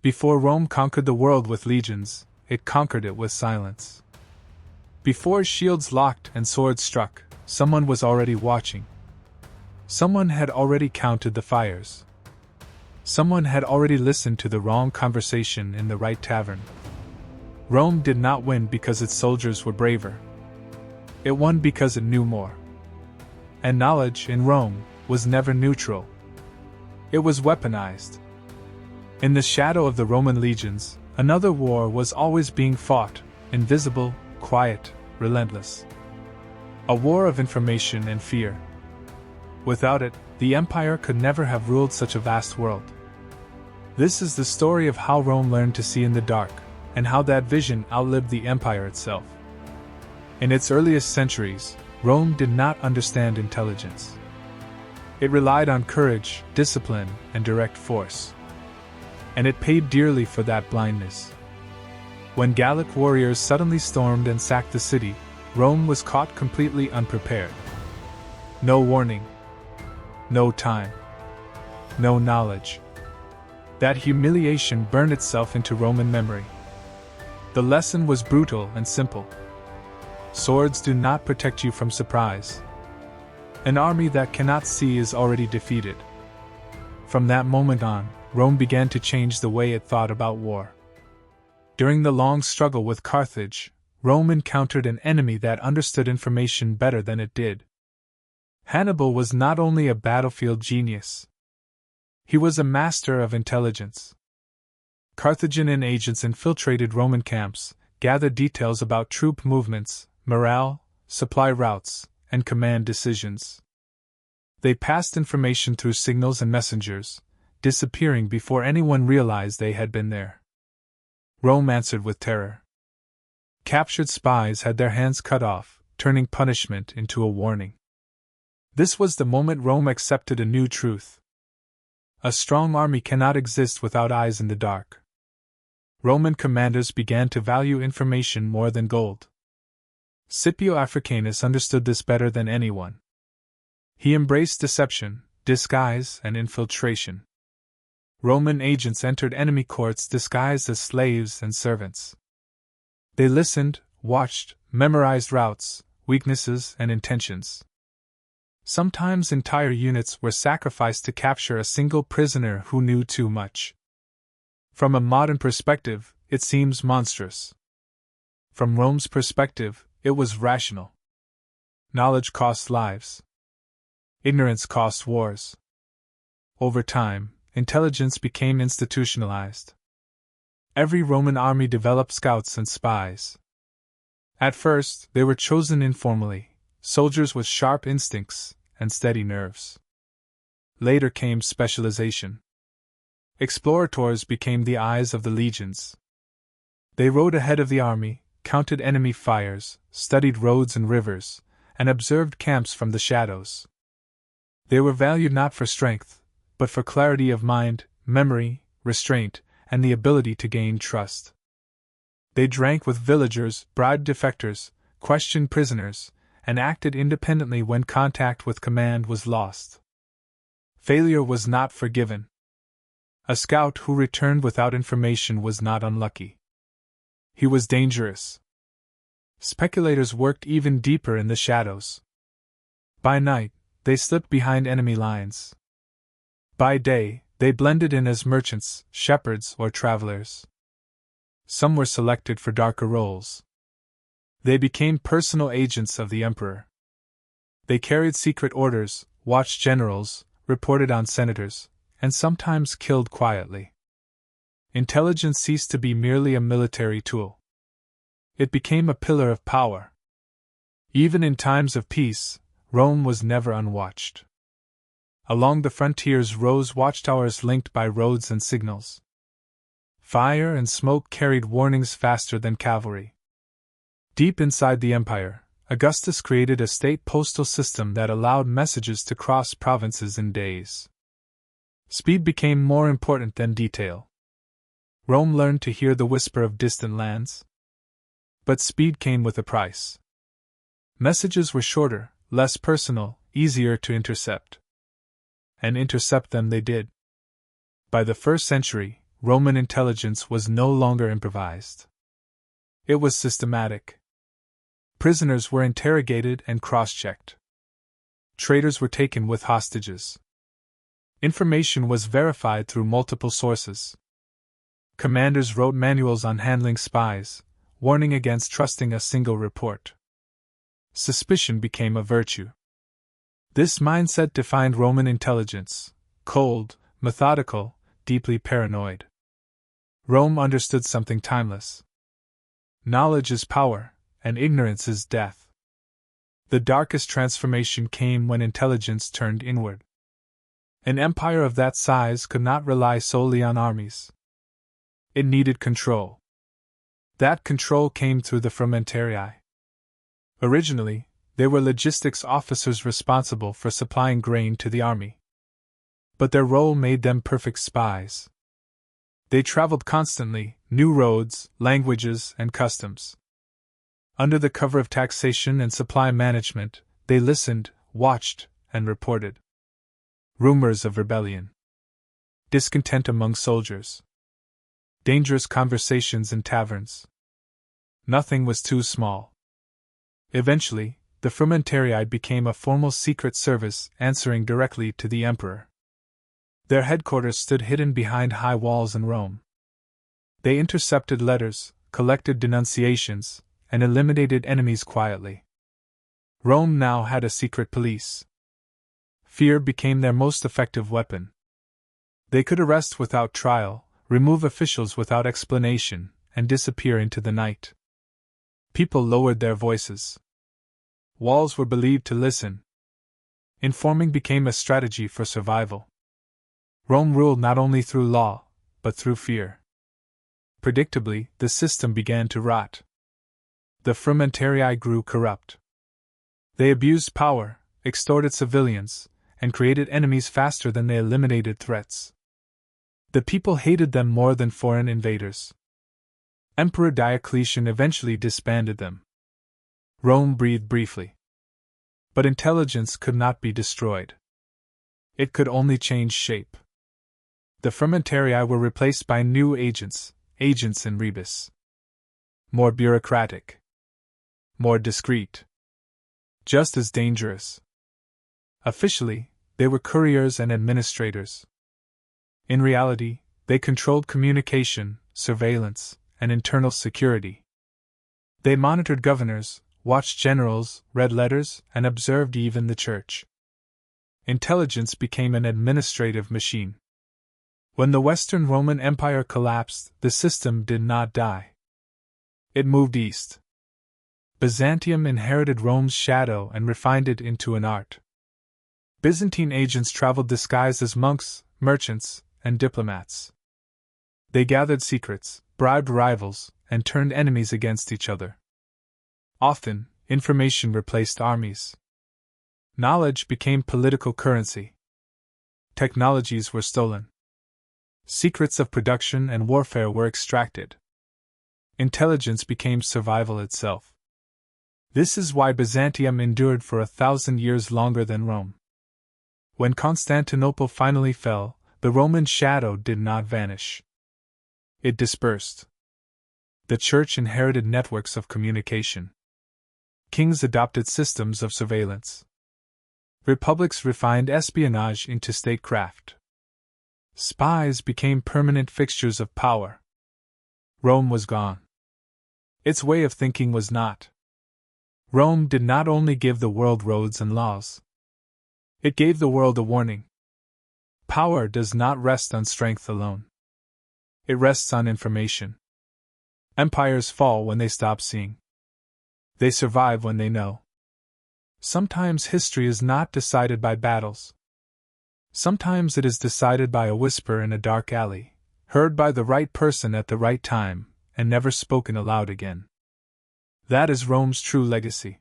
Before Rome conquered the world with legions, it conquered it with silence. Before shields locked and swords struck, someone was already watching. Someone had already counted the fires. Someone had already listened to the wrong conversation in the right tavern. Rome did not win because its soldiers were braver. It won because it knew more. And knowledge in Rome was never neutral. It was weaponized. In the shadow of the Roman legions, another war was always being fought, invisible, quiet, relentless. A war of information and fear. Without it, the empire could never have ruled such a vast world. This is the story of how Rome learned to see in the dark, and how that vision outlived the empire itself. In its earliest centuries, Rome did not understand intelligence. It relied on courage, discipline, and direct force. And it paid dearly for that blindness. When Gallic warriors suddenly stormed and sacked the city, Rome was caught completely unprepared. No warning. No time. No knowledge. That humiliation burned itself into Roman memory. The lesson was brutal and simple. Swords do not protect you from surprise. An army that cannot see is already defeated. From that moment on, Rome began to change the way it thought about war. During the long struggle with Carthage, Rome encountered an enemy that understood information better than it did. Hannibal was not only a battlefield genius. He was a master of intelligence. Carthaginian agents infiltrated Roman camps, gathered details about troop movements, morale, supply routes, and command decisions. They passed information through signals and messengers, disappearing before anyone realized they had been there. Rome answered with terror. Captured spies had their hands cut off, turning punishment into a warning. This was the moment Rome accepted a new truth. A strong army cannot exist without eyes in the dark. Roman commanders began to value information more than gold. Scipio Africanus understood this better than anyone. He embraced deception, disguise, and infiltration. Roman agents entered enemy courts disguised as slaves and servants. They listened, watched, memorized routes, weaknesses, and intentions. Sometimes entire units were sacrificed to capture a single prisoner who knew too much. From a modern perspective, it seems monstrous. From Rome's perspective, it was rational. Knowledge costs lives. Ignorance costs wars. Over time, intelligence became institutionalized. Every Roman army developed scouts and spies. At first, they were chosen informally, soldiers with sharp instincts and steady nerves. Later came specialization. Explorators became the eyes of the legions. They rode ahead of the army, counted enemy fires, studied roads and rivers, and observed camps from the shadows. They were valued not for strength, but for clarity of mind, memory, restraint, and the ability to gain trust. They drank with villagers, bribed defectors, questioned prisoners, and acted independently when contact with command was lost. Failure was not forgiven. A scout who returned without information was not unlucky. He was dangerous. Speculators worked even deeper in the shadows. By night, they slipped behind enemy lines. By day, they blended in as merchants, shepherds, or travelers. Some were selected for darker roles. They became personal agents of the emperor. They carried secret orders, watched generals, reported on senators, and sometimes killed quietly. Intelligence ceased to be merely a military tool. It became a pillar of power. Even in times of peace, Rome was never unwatched. Along the frontiers rose watchtowers linked by roads and signals. Fire and smoke carried warnings faster than cavalry. Deep inside the empire, Augustus created a state postal system that allowed messages to cross provinces in days. Speed became more important than detail. Rome learned to hear the whisper of distant lands. But speed came with a price. Messages were shorter, less personal, easier to intercept. And intercept them they did. By the 1st century, Roman intelligence was no longer improvised. It was systematic. Prisoners were interrogated and cross-checked. Traitors were taken with hostages. Information was verified through multiple sources. Commanders wrote manuals on handling spies, warning against trusting a single report. Suspicion became a virtue. This mindset defined Roman intelligence: cold, methodical, deeply paranoid. Rome understood something timeless. Knowledge is power, and ignorance is death. The darkest transformation came when intelligence turned inward. An empire of that size could not rely solely on armies. It needed control. That control came through the frumentarii. Originally, they were logistics officers responsible for supplying grain to the army. But their role made them perfect spies. They traveled constantly, knew roads, languages, and customs. Under the cover of taxation and supply management, they listened, watched, and reported. Rumors of rebellion. Discontent among soldiers. Dangerous conversations in taverns. Nothing was too small. Eventually, the frumentarii became a formal secret service answering directly to the emperor. Their headquarters stood hidden behind high walls in Rome. They intercepted letters, collected denunciations, and eliminated enemies quietly. Rome now had a secret police. Fear became their most effective weapon. They could arrest without trial, remove officials without explanation, and disappear into the night. People lowered their voices. Walls were believed to listen. Informing became a strategy for survival. Rome ruled not only through law, but through fear. Predictably, the system began to rot. The frumentarii grew corrupt. They abused power, extorted civilians, and created enemies faster than they eliminated threats. The people hated them more than foreign invaders. Emperor Diocletian eventually disbanded them. Rome breathed briefly. But intelligence could not be destroyed. It could only change shape. The frumentarii were replaced by new agents in rebus. More bureaucratic. More discreet. Just as dangerous. Officially, they were couriers and administrators. In reality, they controlled communication, surveillance, and internal security. They monitored governors, watched generals, read letters, and observed even the church. Intelligence became an administrative machine. When the Western Roman Empire collapsed, the system did not die. It moved east. Byzantium inherited Rome's shadow and refined it into an art. Byzantine agents traveled disguised as monks, merchants, and diplomats. They gathered secrets, bribed rivals, and turned enemies against each other. Often, information replaced armies. Knowledge became political currency. Technologies were stolen. Secrets of production and warfare were extracted. Intelligence became survival itself. This is why Byzantium endured for 1,000 years longer than Rome. When Constantinople finally fell, the Roman shadow did not vanish. It dispersed. The Church inherited networks of communication. Kings adopted systems of surveillance. Republics refined espionage into statecraft. Spies became permanent fixtures of power. Rome was gone. Its way of thinking was not. Rome did not only give the world roads and laws. It gave the world a warning. Power does not rest on strength alone. It rests on information. Empires fall when they stop seeing. They survive when they know. Sometimes history is not decided by battles. Sometimes it is decided by a whisper in a dark alley, heard by the right person at the right time, and never spoken aloud again. That is Rome's true legacy.